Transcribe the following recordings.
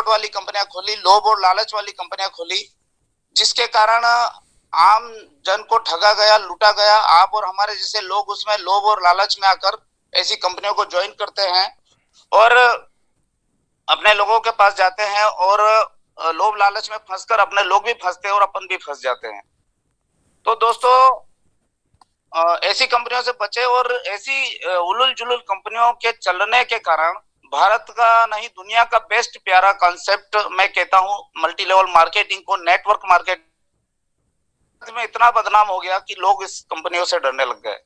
Fraud वाली कंपनियां खोली, लोभ और लालच वाली कंपनियां खोली, जिसके कारण आम जन को ठगा गया, लूटा गया। आप और हमारे जैसे लोग उसमें लोभ और लालच में आकर ऐसी कंपनियों को ज्वाइन करते हैं और अपने लोगों के पास जाते हैं और लोभ लालच में फंसकर अपने लोग भी फंसते हैं और अपन भी फंस जाते हैं। तो दोस्तों, ऐसी कंपनियों से बचे। और ऐसी उलुल जुलुल कंपनियों के चलने के कारण भारत का नहीं, दुनिया का बेस्ट प्यारा कॉन्सेप्ट मैं कहता हूं मल्टी लेवल मार्केटिंग को, नेटवर्क मार्केट में इतना बदनाम हो गया कि लोग इस कंपनियों से डरने लग गए।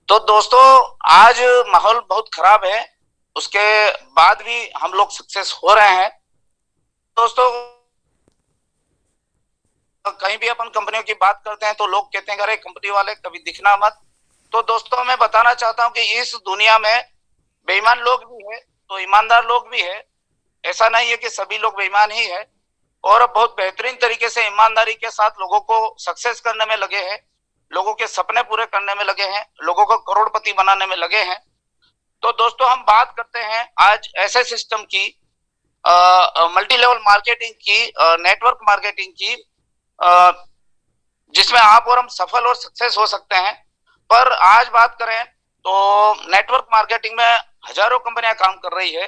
तो दोस्तों, आज माहौल बहुत खराब है, उसके बाद भी हम लोग सक्सेस हो रहे हैं। दोस्तों, कहीं भी अपन कंपनियों की बात करते हैं तो लोग कहते हैं अरे कंपनी वाले कभी दिखना मत। तो दोस्तों, मैं बताना चाहता हूं कि इस दुनिया में बेईमान लोग भी है तो ईमानदार लोग भी है। ऐसा नहीं है कि सभी लोग बेईमान ही है, और बहुत बेहतरीन तरीके से ईमानदारी के साथ लोगों को सक्सेस करने में लगे हैं, लोगों के सपने पूरे करने में लगे हैं, लोगों को करोड़पति बनाने में लगे हैं। तो दोस्तों, हम बात करते हैं आज ऐसे सिस्टम की, मल्टी लेवल मार्केटिंग की, नेटवर्क मार्केटिंग की, जिसमें आप और हम सफल और सक्सेस हो सकते हैं। पर आज बात करें तो नेटवर्क मार्केटिंग में हजारों कंपनियां काम कर रही है।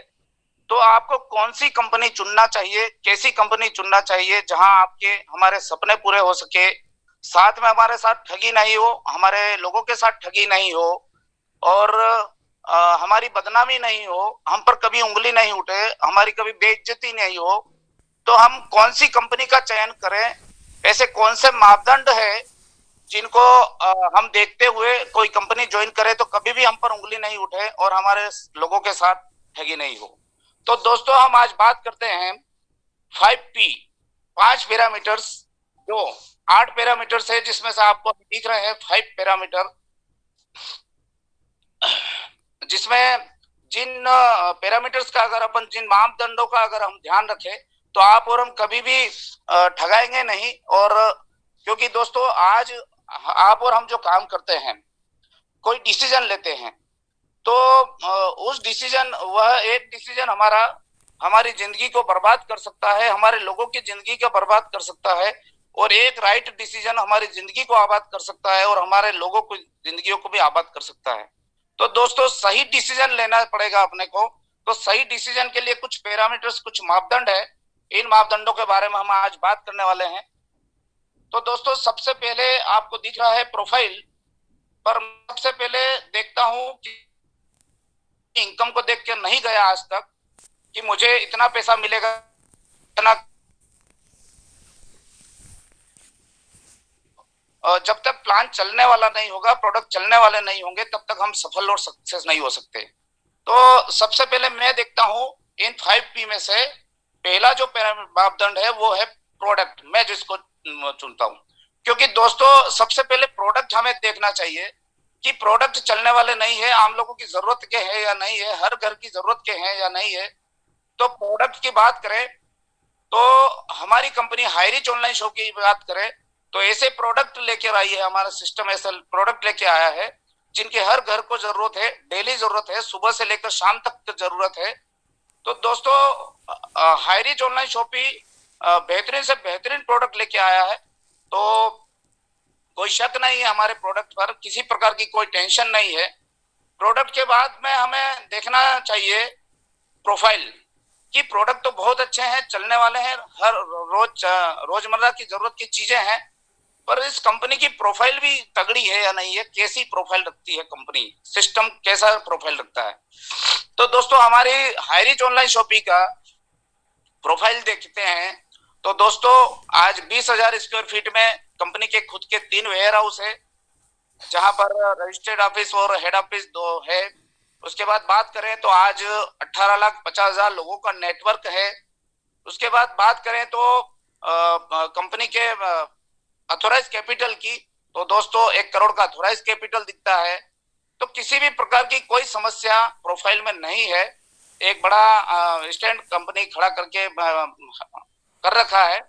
तो आपको कौन सी कंपनी चुनना चाहिए, कैसी कंपनी चुनना चाहिए जहां आपके हमारे सपने पूरे हो सके, साथ में हमारे साथ ठगी नहीं हो, हमारे लोगों के साथ ठगी नहीं हो, और हमारी बदनामी नहीं हो, हम पर कभी उंगली नहीं उठे, हमारी कभी बेइज्जती नहीं हो। तो हम कौन सी कंपनी का चयन करें? ऐसे कौन से मापदंड है जिनको हम देखते हुए कोई कंपनी ज्वाइन करे तो कभी भी हम पर उंगली नहीं उठे और हमारे लोगों के साथ ठगी नहीं हो? तो दोस्तों, हम आज बात करते हैं 5P, 5 पैरामीटर्स, जो 8 पैरामीटर्स है, जिसमें से आपको दिख रहे हैं 5 पैरामीटर, जिसमें जिन पैरामीटर्स का अगर अपन, जिन मापदंडों का अगर हम ध्यान रखें तो आप और हम कभी भी ठगाएंगे नहीं। और क्योंकि दोस्तों, आज आप और हम जो काम करते हैं, कोई डिसीजन लेते हैं, तो उस डिसीजन, वह एक डिसीजन हमारा हमारी जिंदगी को बर्बाद कर सकता है, हमारे लोगों की जिंदगी को बर्बाद कर सकता है, और एक राइट डिसीजन हमारी जिंदगी को आबाद कर सकता है और हमारे लोगों की जिंदगियों को भी आबाद कर सकता है। तो दोस्तों, सही डिसीजन लेना पड़ेगा अपने को। तो सही डिसीजन के लिए कुछ पैरामीटर्स, कुछ मापदंड है, इन मापदंडों के बारे में हम आज बात करने वाले हैं। तो दोस्तों, सबसे पहले आपको दिख रहा है प्रोफाइल पर। सबसे पहले देखता हूं कि इनकम को देख के नहीं गया आज तक कि मुझे इतना पैसा मिलेगा, इतना। जब तक प्लान चलने वाला नहीं होगा, प्रोडक्ट चलने वाले नहीं होंगे, तब तक हम सफल और सक्सेस नहीं हो सकते। तो सबसे पहले मैं देखता हूं इन 5P में से पहला जो मापदंड है वो है प्रोडक्ट, मैं जिसको चुनता हूं। क्योंकि दोस्तों, सबसे पहले प्रोडक्ट हमें देखना चाहिए कि प्रोडक्ट चलने वाले नहीं है, आम लोगों की जरूरत के हैं या नहीं है, हर घर की जरूरत के हैं या नहीं है। तो प्रोडक्ट की बात करें तो हमारी कंपनी हाईरिच ऑनलाइन शॉप की बात करें तो ऐसे प्रोडक्ट लेके आई है, हमारा सिस्टम ऐसे प्रोडक्ट लेके आया है जिनके हर घर को जरूरत है, डेली जरूरत है, सुबह से लेकर शाम तक जरूरत है। तो दोस्तों, हाईरिच ऑनलाइन शॉपी बेहतरीन से बेहतरीन प्रोडक्ट लेके आया है। तो कोई शक नहीं है हमारे प्रोडक्ट पर, किसी प्रकार की कोई टेंशन नहीं है। प्रोडक्ट के बाद में हमें देखना चाहिए प्रोफाइल कि प्रोडक्ट तो बहुत अच्छे हैं, चलने वाले हैं, हर रोजमर्रा की जरूरत की चीजें हैं, पर इस कंपनी की प्रोफाइल भी तगड़ी है या नहीं है, कैसी प्रोफाइल रखती है कंपनी, सिस्टम कैसा प्रोफाइल रखता है। तो दोस्तों, हमारी हाईरिच ऑनलाइन शॉपिंग का प्रोफाइल देखते हैं तो दोस्तों, आज 20,000 स्क्वायर फीट में कंपनी के खुद के 3 वेयर हाउस है, जहां पर रजिस्टर्ड ऑफिस और हेड ऑफिस 2 है। उसके बाद बात करें तो आज 18,50,000 लोगों का नेटवर्क है। उसके बाद बात करें तो कंपनी के अथोराइज कैपिटल की, तो दोस्तों 1 करोड़ का अथोराइज कैपिटल दिखता है। तो किसी भी प्रकार की कोई समस्या प्रोफाइल में नहीं है। एक बड़ा स्टैंड कंपनी खड़ा करके कर रखा है।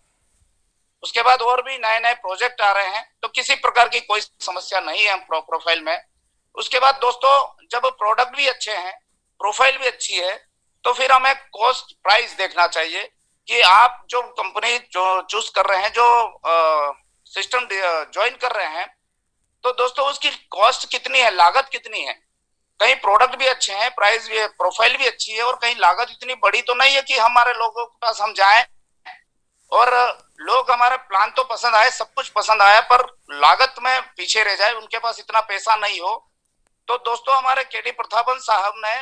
उसके बाद और भी नए नए प्रोजेक्ट आ रहे हैं, तो किसी प्रकार की कोई समस्या नहीं है प्रोफाइल में। उसके बाद दोस्तों, जब प्रोडक्ट भी अच्छे हैं, प्रोफाइल भी अच्छी है, तो फिर हमें कॉस्ट प्राइस देखना चाहिए कि आप जो कंपनी जो चूज कर रहे हैं, जो सिस्टम ज्वाइन कर रहे हैं, तो दोस्तों उसकी कॉस्ट कितनी है, लागत कितनी है। कहीं प्रोडक्ट भी अच्छे हैं, प्राइस भी, प्रोफाइल भी अच्छी है, और कहीं लागत इतनी बड़ी तो नहीं है कि हमारे लोगों के पास हम जाएं और लोग हमारे प्लान तो पसंद आए, सब कुछ पसंद आया, पर लागत में पीछे रह जाए, उनके पास इतना पैसा नहीं हो। तो दोस्तों हमारे केडी प्रतापन साहब ने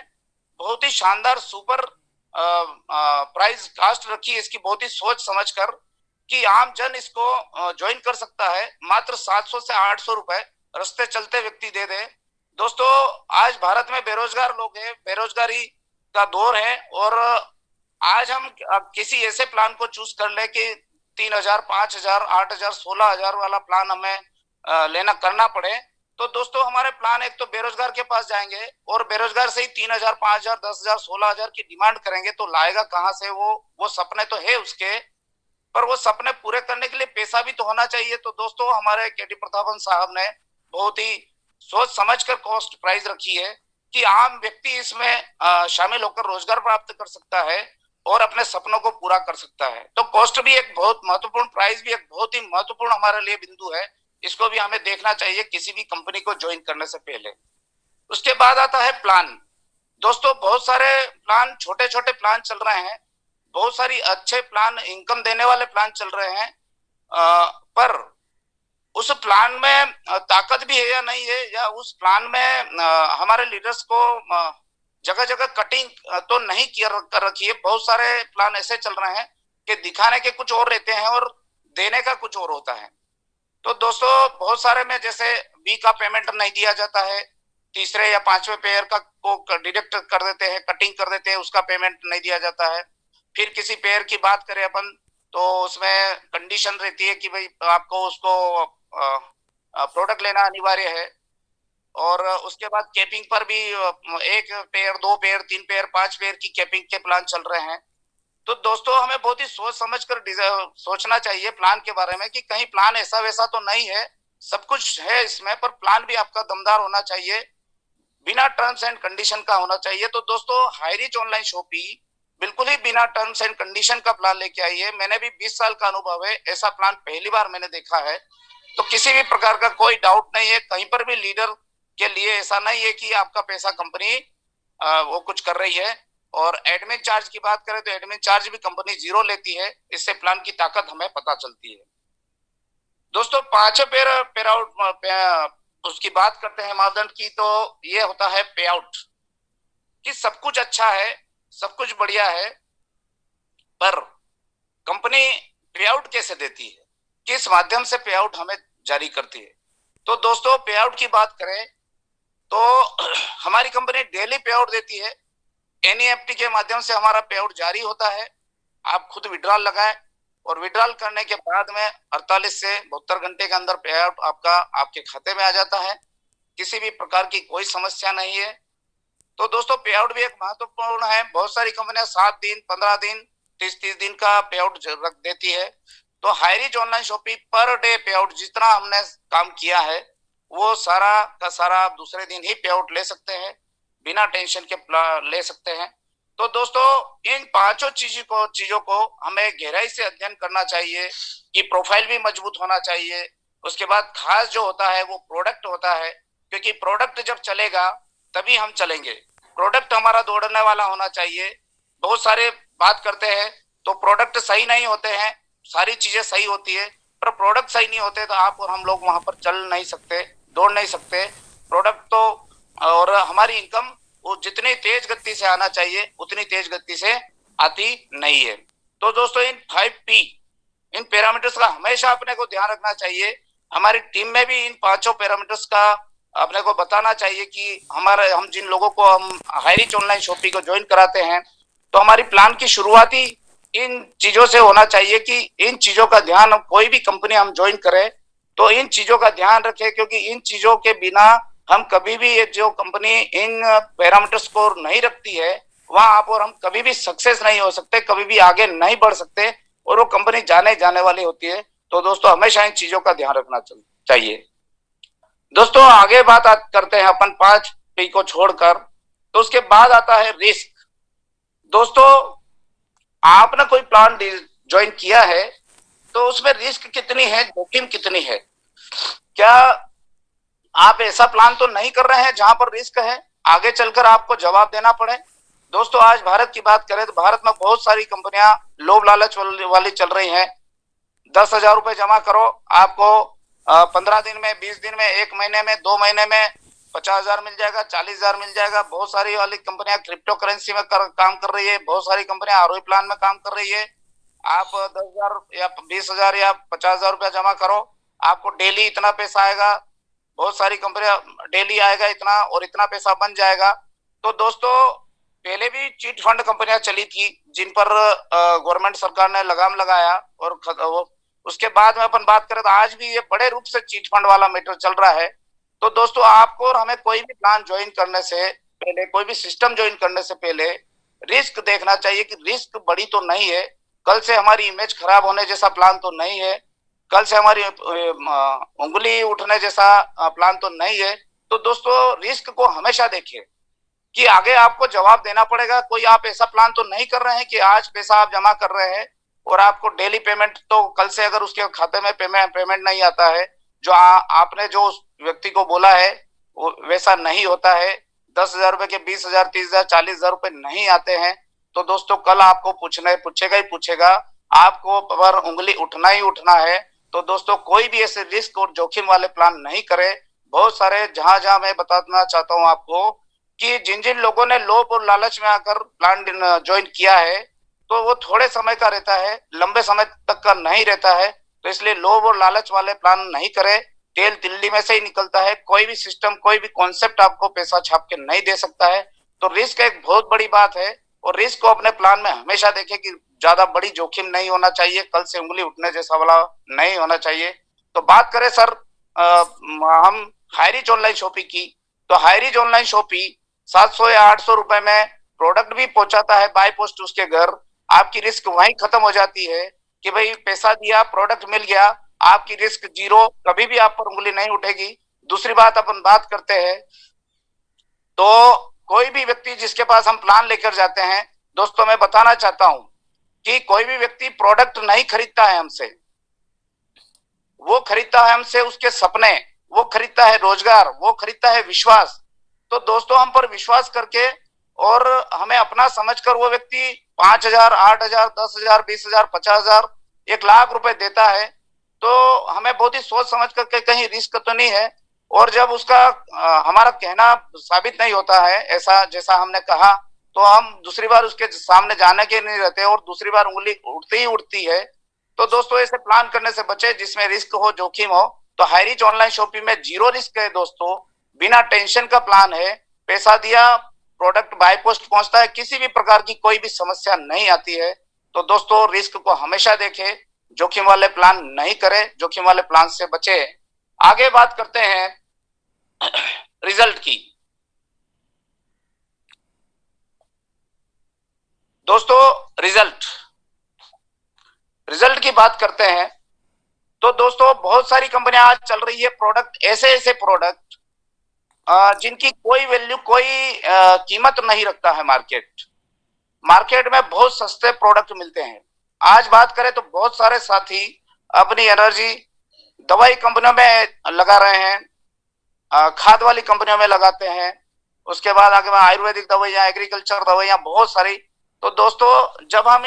बहुत ही शानदार सुपर प्राइस कास्ट रखी है इसकी, बहुत ही सोच समझ कर, कि आम जन इसको ज्वाइन कर सकता है। मात्र 700 से 800 रुपए रास्ते चलते व्यक्ति दे दे। दोस्तों आज भारत में बेरोजगार लोग हैं, बेरोजगारी का दौर है, और आज हम किसी ऐसे प्लान को चूज कर ले कि 3,000, 5,000, 8,000, 16,000 वाला प्लान हमें लेना करना पड़े, तो दोस्तों हमारे प्लान एक तो बेरोजगार के पास जाएंगे, और बेरोजगार से ही 3,000, 5,000, 10,000, 16,000 की डिमांड करेंगे, तो लाएगा कहां से वो सपने तो है उसके, पर वो सपने पूरे करने के लिए पैसा भी तो होना चाहिए। तो दोस्तों हमारे केडी प्रतापन साहब ने बहुत ही सोच समझकर कॉस्ट प्राइस रखी है कि आम व्यक्ति इसमें शामिल होकर रोजगार प्राप्त कर सकता है और अपने सपनों को पूरा कर सकता है। तो कॉस्ट भी एक बहुत महत्वपूर्ण, प्राइस भी एक बहुत ही महत्वपूर्ण हमारे लिए बिंदु है, इसको भी हमें देखना चाहिए किसी भी कंपनी को ज्वाइन करने से पहले। उसके बाद आता है प्लान। दोस्तों बहुत सारे प्लान, छोटे छोटे प्लान चल रहे हैं, बहुत सारी अच्छे प्लान, इनकम देने वाले प्लान चल रहे हैं, पर उस प्लान में ताकत भी है या नहीं है, या उस प्लान में हमारे लीडर्स को जगह जगह कटिंग तो नहीं कर रखी है। बहुत सारे प्लान ऐसे चल रहे हैं कि दिखाने के कुछ और रहते हैं और देने का कुछ और होता है। तो दोस्तों बहुत सारे में जैसे बी का पेमेंट नहीं दिया जाता है, तीसरे या पांचवें पेयर का को डिडक्ट कर देते हैं, कटिंग कर देते हैं, उसका पेमेंट नहीं दिया जाता है। फिर किसी पेयर की बात करें अपन, तो उसमें कंडीशन रहती है कि भाई आपको उसको प्रोडक्ट लेना अनिवार्य है, और उसके बाद कैपिंग पर भी 1 पेयर, 2 पेयर, 3 पेयर, 5 पेयर की कैपिंग के प्लान चल रहे हैं। तो दोस्तों हमें बहुत ही सोच समझ कर सोचना चाहिए प्लान के बारे में कि कहीं प्लान ऐसा वैसा तो नहीं है, सब कुछ है इसमें, पर प्लान भी आपका दमदार होना चाहिए, बिना टर्म्स एंड कंडीशन का होना चाहिए। तो दोस्तों हाईरीच ऑनलाइन शॉपिंग बिल्कुल ही बिना टर्म्स एंड कंडीशन का प्लान लेके आई है। मैंने भी 20 साल का अनुभव है, ऐसा प्लान पहली बार मैंने देखा है। तो किसी भी प्रकार का कोई डाउट नहीं है, कहीं पर भी लीडर के लिए ऐसा नहीं है कि आपका पैसा कंपनी वो कुछ कर रही है। और एडमिन चार्ज की बात करें तो एडमिन चार्ज भी कंपनी 0 लेती है, इससे प्लान की ताकत हमें पता चलती है। दोस्तों पांचवें पेयर आउट उसकी बात करते हैं मापदंड की, तो ये होता है पे आउट, कि सब कुछ अच्छा है, सब कुछ बढ़िया है, पर कंपनी पे आउट कैसे देती है, किस माध्यम से पे आउट हमें जारी करती है। तो दोस्तों पे आउट की बात करें तो हमारी कंपनी डेली पे आउट देती है, एनईएफटी के माध्यम से हमारा पे आउट जारी होता है। आप खुद विड्रॉल लगाएं, और विड्रॉल करने के बाद में 48 से 72 घंटे के अंदर पे आउट आपका आपके खाते में आ जाता है, किसी भी प्रकार की कोई समस्या नहीं है। तो दोस्तों पे आउट भी एक महत्वपूर्ण है, बहुत सारी कंपनियां 7 दिन, 15 दिन, 30 दिन का पे आउट रख देती है। तो हाईरीच ऑनलाइन शॉपिंग पर डे पे आउट जितना हमने काम किया है वो सारा का सारा दूसरे दिन ही पे आउट ले सकते हैं, बिना टेंशन के ले सकते हैं। तो दोस्तों इन पांचों चीजों को हमें गहराई से अध्ययन करना चाहिए, कि प्रोफाइल भी मजबूत होना चाहिए। उसके बाद खास जो होता है वो प्रोडक्ट होता है, क्योंकि प्रोडक्ट जब चलेगा तभी हम चलेंगे। प्रोडक्ट हमारा दौड़ने वाला होना चाहिए। बहुत सारे बात करते हैं तो प्रोडक्ट सही नहीं होते हैं, सारी चीजें सही होती है, पर प्रोडक्ट सही नहीं होते तो आप और हम लोग वहां पर चल नहीं सकते, दौड़ नहीं सकते। प्रोडक्ट तो और हमारी इनकम वो जितनी तेज गति से आना चाहिए उतनी तेज गति से आती नहीं है। तो दोस्तों इन 5P, इन पैरामीटर्स का हमेशा अपने को ध्यान रखना चाहिए। हमारी टीम में भी इन पांचों पैरामीटर्स का अपने को बताना चाहिए कि हम जिन लोगों को हम हाईरीच ऑनलाइन शॉपिंग को ज्वाइन कराते हैं, तो हमारी प्लान की शुरुआती इन चीजों से होना चाहिए कि इन चीजों का ध्यान, कोई भी कंपनी हम ज्वाइन करें तो इन चीजों का ध्यान रखें, क्योंकि इन चीजों के बिना हम कभी भी, ये जो कंपनी इन पैरामीटर्स को नहीं रखती है वहां आप और हम कभी भी सक्सेस नहीं हो सकते, कभी भी आगे नहीं बढ़ सकते, और वो कंपनी जाने वाली होती है। तो दोस्तों हमेशा इन चीजों का ध्यान रखना चाहिए। दोस्तों आगे करते हैं अपन 5P को छोड़कर, तो उसके बाद आता है रिस्क। दोस्तों, आपने कोई प्लान ज्वाइन किया है तो उसमें रिस्क कितनी है, जोखिम कितनी है? क्या आप ऐसा प्लान तो नहीं कर रहे हैं जहां पर रिस्क है, आगे चलकर आपको जवाब देना पड़े? दोस्तों, आज भारत की बात करें तो भारत में बहुत सारी कंपनियां लोभ लालच वाली चल रही हैं। 10,000 रुपए जमा करो, आपको 15 दिन में, 20 दिन में, 1 महीने में, 2 महीने में 50,000 मिल जाएगा, 40,000 मिल जाएगा। बहुत सारी वाली कंपनियां क्रिप्टो करेंसी में काम कर रही है, बहुत सारी कंपनियां आरओई प्लान में काम कर रही है। आप 10,000 या 20,000 या 50,000 रुपया जमा करो, आपको डेली इतना पैसा आएगा। बहुत सारी कंपनियां डेली आएगा इतना और इतना पैसा बन जाएगा। तो दोस्तों, पहले भी चीट फंड कंपनियां चली थी जिन पर गवर्नमेंट सरकार ने लगाम लगाया, और उसके बाद में अपन बात करें तो आज भी ये बड़े रूप से चीट फंड वाला मैटर चल रहा है। तो दोस्तों, आपको और हमें कोई भी प्लान ज्वाइन करने से पहले, कोई भी सिस्टम ज्वाइन करने से पहले रिस्क देखना चाहिए कि रिस्क बड़ी तो नहीं है, कल से हमारी इमेज खराब होने जैसा प्लान तो नहीं है, कल से हमारी उंगली उठने जैसा प्लान तो नहीं है। तो दोस्तों, रिस्क को हमेशा देखिए कि आगे आपको जवाब देना पड़ेगा। कोई आप ऐसा प्लान तो नहीं कर रहे हैं कि आज पैसा आप जमा कर रहे हैं और आपको डेली पेमेंट, तो कल से अगर उसके खाते में पेमेंट नहीं आता है, जो आपने जो उस व्यक्ति को बोला है वो वैसा नहीं होता है, 10,000 रुपए के 20,000, 30,000, 40,000 रुपए नहीं आते हैं, तो दोस्तों कल आपको पूछेगा ही पूछेगा, आपको पर उंगली उठना ही उठना है। तो दोस्तों, कोई भी ऐसे रिस्क और जोखिम वाले प्लान नहीं करे। बहुत सारे, जहां मैं बताना चाहता हूं आपको कि जिन जिन लोगों ने लोभ और लालच में आकर प्लान ज्वाइन किया है, तो वो थोड़े समय का रहता है, लंबे समय तक का नहीं रहता है। तो इसलिए लोभ और लालच वाले प्लान नहीं करें। तेल तिल्ली में से ही निकलता है, कोई भी सिस्टम, कोई भी कॉन्सेप्ट आपको पैसा छाप के नहीं दे सकता है। तो रिस्क एक बहुत बड़ी बात है, और रिस्क को अपने प्लान में हमेशा देखें कि ज्यादा बड़ी जोखिम नहीं होना चाहिए, कल से उंगली उठने जैसा वाला नहीं होना चाहिए। तो बात करें सर, हम हाईरीच ऑनलाइन शॉपिंग की, तो हाईरीच ऑनलाइन शॉपिंग 700 या 800 रुपए में प्रोडक्ट भी पहुंचाता है बाय पोस्ट उसके घर। आपकी रिस्क वहीं खत्म हो जाती है कि भाई पैसा दिया, प्रोडक्ट मिल गया, आपकी रिस्क जीरो, कभी भी आप पर उंगली नहीं उठेगी। दूसरी बात अपन बात करते हैं, तो कोई भी व्यक्ति जिसके पास हम प्लान लेकर जाते हैं, दोस्तों मैं बताना चाहता हूं कि कोई भी व्यक्ति प्रोडक्ट नहीं खरीदता है हमसे, वो खरीदता है हमसे उसके सपने, वो खरीदता है रोजगार, वो खरीदता है विश्वास। तो दोस्तों, हम पर विश्वास करके और हमें अपना समझकर वो व्यक्ति 5,000, 8,000, 10,000, 20,000, 50,000, 1,00,000 रुपए देता है, तो हमें बहुत ही सोच समझ करके, कहीं रिस्क तो नहीं है। और जब उसका हमारा कहना साबित नहीं होता है ऐसा जैसा हमने कहा, तो हम दूसरी बार उसके सामने जाने के नहीं रहते और दूसरी बार उंगली उठती ही उठती है। तो दोस्तों, ऐसे प्लान करने से बचे जिसमें रिस्क हो, जोखिम हो। तो हाईरीच ऑनलाइन शॉपिंग में जीरो रिस्क है दोस्तों, बिना टेंशन का प्लान है। पैसा दिया, प्रोडक्ट बाय पोस्ट पहुंचता है, किसी भी प्रकार की कोई भी समस्या नहीं आती है। तो दोस्तों, रिस्क को हमेशा देखें, जोखिम वाले प्लान नहीं करें, जोखिम वाले प्लान से बचे। आगे बात करते हैं रिजल्ट की। दोस्तों, रिजल्ट की बात करते हैं, तो दोस्तों बहुत सारी कंपनियां आज चल रही है प्रोडक्ट, ऐसे ऐसे प्रोडक्ट जिनकी कोई वैल्यू, कोई कीमत नहीं रखता है मार्केट में बहुत सस्ते प्रोडक्ट मिलते हैं। आज बात करें तो बहुत सारे साथी अपनी एनर्जी दवाई कंपनियों में लगा रहे हैं, खाद वाली कंपनियों में लगाते हैं, उसके बाद आगे में आयुर्वेदिक दवाइयां, एग्रीकल्चर दवाइयां, बहुत सारी। तो दोस्तों, जब हम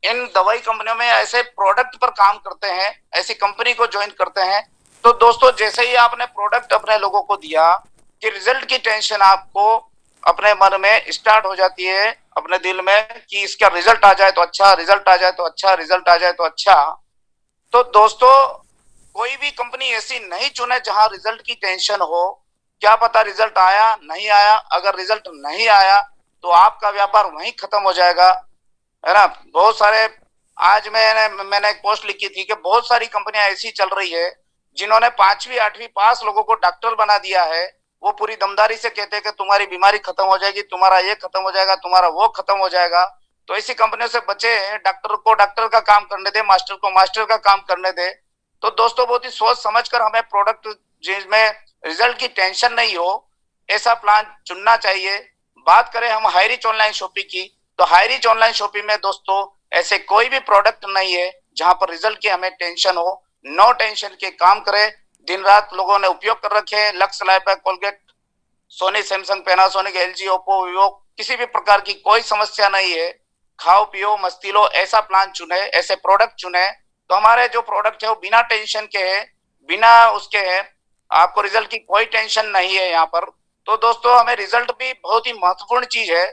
इन दवाई कंपनियों में ऐसे प्रोडक्ट पर काम करते हैं, ऐसी कंपनी को ज्वाइन करते हैं, तो दोस्तों जैसे ही आपने प्रोडक्ट अपने लोगों को दिया कि रिजल्ट की टेंशन आपको अपने मन में स्टार्ट हो जाती है, अपने दिल में, कि इसका रिजल्ट आ जाए तो अच्छा, रिजल्ट आ जाए तो अच्छा, रिजल्ट आ जाए तो अच्छा। तो दोस्तों, कोई भी कंपनी ऐसी नहीं चुने जहां रिजल्ट की टेंशन हो। क्या पता रिजल्ट आया, नहीं आया, अगर रिजल्ट नहीं आया तो आपका व्यापार वहीं खत्म हो जाएगा, है ना। बहुत सारे, आज मैंने एक पोस्ट लिखी थी कि बहुत सारी कंपनियां ऐसी चल रही है जिन्होंने 5वीं 8वीं पास लोगों को डॉक्टर बना दिया है। वो पूरी दमदारी से कहते हैं कि तुम्हारी बीमारी खत्म हो जाएगी, तुम्हारा ये खत्म हो जाएगा, तुम्हारा वो खत्म हो जाएगा। तो ऐसी कंपनियों से बचे। डॉक्टर को डॉक्टर का काम करने दे, मास्टर को मास्टर का काम करने दे। तो दोस्तों, बहुत ही सोच समझकर हमें प्रोडक्ट जिसमें रिजल्ट की टेंशन नहीं हो, ऐसा प्लान चुनना चाहिए। बात करें हम हाईरीच ऑनलाइन शॉपिंग की, तो हाईरीच ऑनलाइन शॉपिंग में दोस्तों ऐसे कोई भी प्रोडक्ट नहीं है जहां पर रिजल्ट की हमें टेंशन हो। नो टेंशन के काम करें। दिन रात लोगों ने उपयोग कर रखे हैं, Lux, Life, Colgate, Sony, Samsung, Panasonic, LG, Oppo, Vivo, किसी भी प्रकार की कोई समस्या नहीं है। खाओ पियो मस्ती लो, ऐसा प्लान चुने, ऐसे प्रोडक्ट चुने, तो हमारे जो प्रोडक्ट है वो बिना टेंशन के है, बिना उसके है, आपको रिजल्ट की कोई टेंशन नहीं है यहाँ पर। तो दोस्तों हमें रिजल्ट भी बहुत ही महत्वपूर्ण चीज है,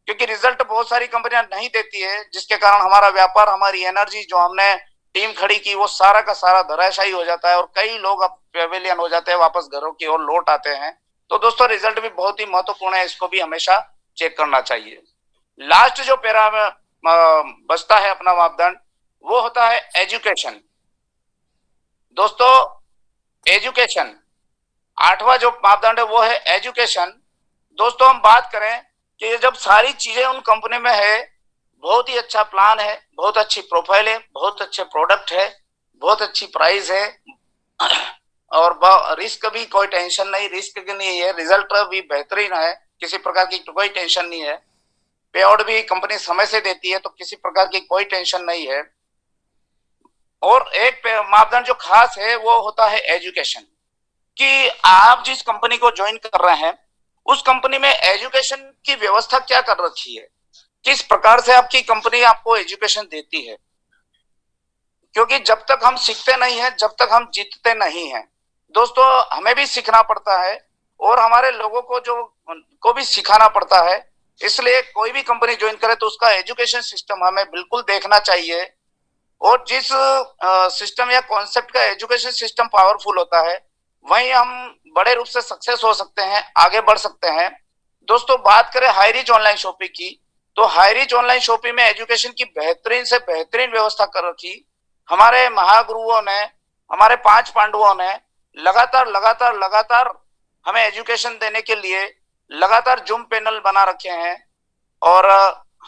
क्योंकि रिजल्ट बहुत सारी कंपनियां नहीं देती है, जिसके कारण हमारा व्यापार, हमारी एनर्जी जो हमने टीम खड़ी की वो सारा का सारा धराशायी हो जाता है और कई लोग अब पेविलियन हो जाते हैं, वापस घरों की ओर लौट आते हैं। तो दोस्तों रिजल्ट भी बहुत ही महत्वपूर्ण है, इसको भी हमेशा चेक करना चाहिए। लास्ट जो पैरा बचता है अपना मापदंड, वो होता है एजुकेशन। दोस्तों एजुकेशन, आठवां जो मापदंड है वो है एजुकेशन। दोस्तों हम बात करें कि जब सारी चीजें उन कंपनी में है, बहुत ही अच्छा प्लान है, बहुत अच्छी प्रोफाइल है, बहुत अच्छे प्रोडक्ट है, बहुत अच्छी प्राइस है और रिस्क भी कोई टेंशन नहीं, रिस्क की नहीं है, रिजल्ट भी बेहतरीन है, किसी प्रकार की कोई टेंशन नहीं है, पे आउट भी कंपनी समय से देती है, तो किसी प्रकार की कोई टेंशन नहीं है। और एक मापदंड जो खास है वो होता है एजुकेशन, कि आप जिस कंपनी को ज्वाइन कर रहे हैं उस कंपनी में एजुकेशन की व्यवस्था क्या कर रखी है, किस प्रकार से आपकी कंपनी आपको एजुकेशन देती है। क्योंकि जब तक हम सीखते नहीं हैं, जब तक हम जीतते नहीं हैं। दोस्तों हमें भी सीखना पड़ता है और हमारे लोगों को भी सिखाना पड़ता है। इसलिए कोई भी कंपनी ज्वाइन करे तो उसका एजुकेशन सिस्टम हमें बिल्कुल देखना चाहिए, और जिस सिस्टम या कॉन्सेप्ट का एजुकेशन सिस्टम पावरफुल होता है वहीं हम बड़े रूप से सक्सेस हो सकते हैं, आगे बढ़ सकते हैं। दोस्तों बात करें हाईरीच ऑनलाइन शॉपिंग की, तो हाईरीच ऑनलाइन शॉपिंग में एजुकेशन की बेहतरीन से बेहतरीन व्यवस्था कर रखी। हमारे महागुरुओं ने, हमारे 5 पांडवों ने लगातार लगातार लगातार हमें एजुकेशन देने के लिए लगातार जूम पैनल बना रखे हैं, और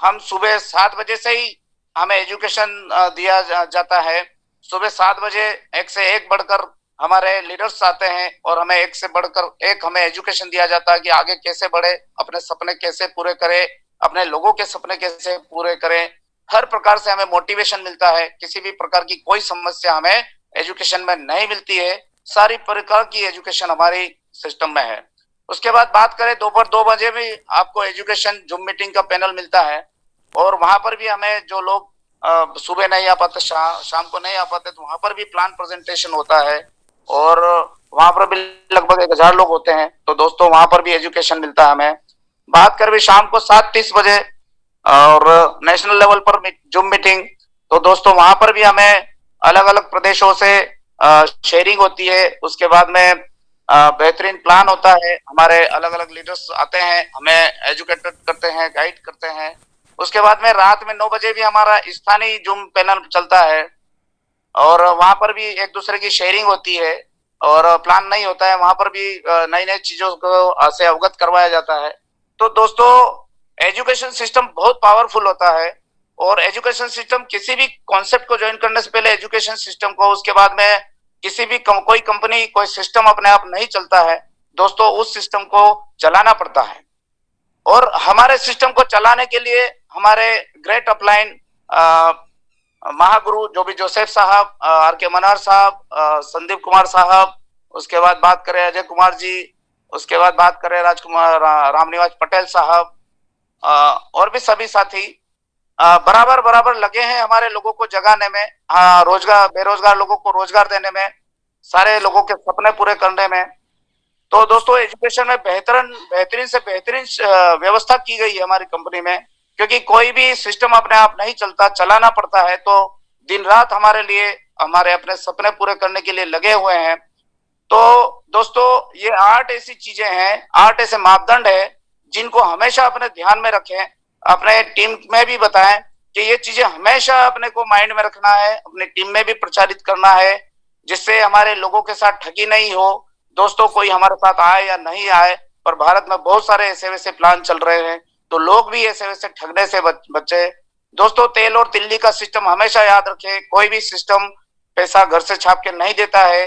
हम सुबह 7 बजे से ही हमें एजुकेशन दिया जाता है। सुबह 7 बजे एक से एक बढ़कर हमारे लीडर्स आते हैं और हमें एक से बढ़कर एक हमें एजुकेशन दिया जाता है कि आगे कैसे बढ़े, अपने सपने कैसे पूरे करें, अपने लोगों के सपने कैसे पूरे करें। हर प्रकार से हमें मोटिवेशन मिलता है, किसी भी प्रकार की कोई समस्या हमें एजुकेशन में नहीं मिलती है, सारी प्रकार की एजुकेशन हमारी सिस्टम में है। उसके बाद बात करें दोपहर 2 बजे भी आपको एजुकेशन जूम मीटिंग का पैनल मिलता है, और वहां पर भी हमें जो लोग सुबह नहीं आ पाते, शाम को नहीं आ पाते, तो वहां पर भी प्लान प्रेजेंटेशन होता है, और वहां पर भी लगभग 1000 लोग होते हैं। तो दोस्तों वहां पर भी एजुकेशन मिलता है हमें। बात करें शाम को 7:30 बजे और नेशनल लेवल पर जूम मीटिंग, तो दोस्तों वहां पर भी हमें अलग अलग प्रदेशों से शेयरिंग होती है। उसके बाद में बेहतरीन प्लान होता है, हमारे अलग अलग लीडर्स आते हैं, हमें एजुकेटेड करते हैं, गाइड करते हैं। उसके बाद में रात में 9 बजे भी हमारा स्थानीय जूम पैनल चलता है, और वहां पर भी एक दूसरे की शेयरिंग होती है, और प्लान नहीं होता है, वहां पर भी नई नई चीजों को से अवगत करवाया जाता है। तो दोस्तों एजुकेशन सिस्टम बहुत पावरफुल होता है, और एजुकेशन सिस्टम किसी भी कॉन्सेप्ट को ज्वाइन करने से पहले एजुकेशन सिस्टम को, उसके बाद में किसी भी कोई कंपनी, कोई सिस्टम अपने आप नहीं चलता है दोस्तों, उस सिस्टम को चलाना पड़ता है। और हमारे सिस्टम को चलाने के लिए हमारे ग्रेट अपलाइन महागुरु जो भी जोसेफ साहब, आर.के. मनहर साहब, संदीप कुमार साहब, उसके बाद बात करें अजय कुमार जी, उसके बाद बात करें राजकुमार रामनिवास पटेल साहब, और भी सभी साथी बराबर बराबर लगे हैं हमारे लोगों को जगाने में, रोजगार, बेरोजगार लोगों को रोजगार देने में, सारे लोगों के सपने पूरे करने में। तो दोस्तों एजुकेशन में बेहतरीन से बेहतरीन व्यवस्था की गई है हमारी कंपनी में, क्योंकि कोई भी सिस्टम अपने आप नहीं चलता, चलाना पड़ता है। तो दिन रात हमारे लिए, हमारे अपने सपने पूरे करने के लिए लगे हुए हैं। तो दोस्तों ये 8 ऐसी चीजें हैं, 8 ऐसे मापदंड है जिनको हमेशा अपने ध्यान में रखें, अपने टीम में भी बताएं कि ये चीजें हमेशा अपने को माइंड में रखना है, अपनी टीम में भी प्रचारित करना है, जिससे हमारे लोगों के साथ ठगी नहीं हो। दोस्तों कोई हमारे साथ आए या नहीं आए, पर भारत में बहुत सारे ऐसे वैसे प्लान चल रहे हैं, तो लोग भी ऐसे वैसे ठगने से बचे। दोस्तों तेल और तिल्ली का सिस्टम हमेशा याद रखें, कोई भी सिस्टम पैसा घर से छाप के नहीं देता है।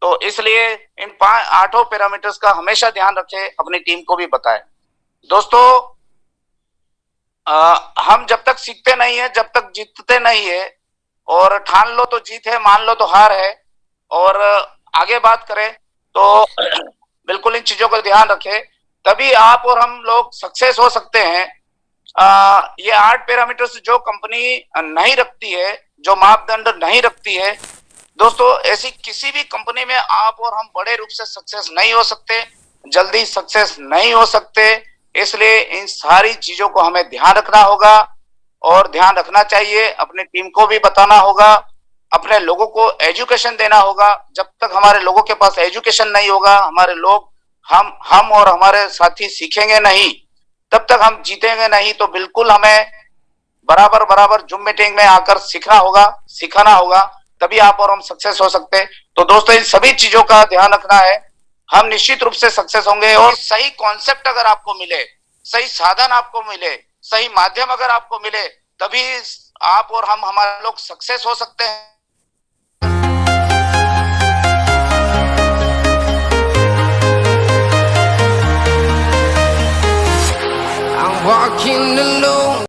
तो इसलिए इन 8 पैरामीटर्स का हमेशा ध्यान रखें, अपनी टीम को भी बताएं। दोस्तों, हम जब तक सीखते नहीं है, जब तक जीतते नहीं है, और ठान लो तो जीत है, मान लो तो हार है, और आगे बात करें तो बिल्कुल इन चीजों का ध्यान रखें, तभी आप और हम लोग सक्सेस हो सकते हैं। ये 8 पैरामीटर्स जो कंपनी नहीं रखती है, जो मापदंड नहीं रखती है, दोस्तों ऐसी किसी भी कंपनी में आप और हम बड़े रूप से सक्सेस नहीं हो सकते, जल्दी सक्सेस नहीं हो सकते। इसलिए इन सारी चीजों को हमें ध्यान रखना होगा, और ध्यान रखना चाहिए, अपनी टीम को भी बताना होगा, अपने लोगों को एजुकेशन देना होगा। जब तक हमारे लोगों के पास एजुकेशन नहीं होगा, हमारे लोग हम और हमारे साथी सीखेंगे नहीं, तब तक हम जीतेंगे नहीं। तो बिल्कुल हमें बराबर बराबर जूम मीटिंग में आकर सीखना होगा, सिखाना होगा, तभी आप और हम सक्सेस हो सकते हैं। तो दोस्तों, इन सभी चीजों का ध्यान रखना है, हम निश्चित रूप से सक्सेस होंगे। और सही कॉन्सेप्ट अगर आपको मिले, सही साधन आपको मिले, सही माध्यम अगर आपको मिले, तभी आप और हम हमारे लोग सक्सेस हो सकते हैं।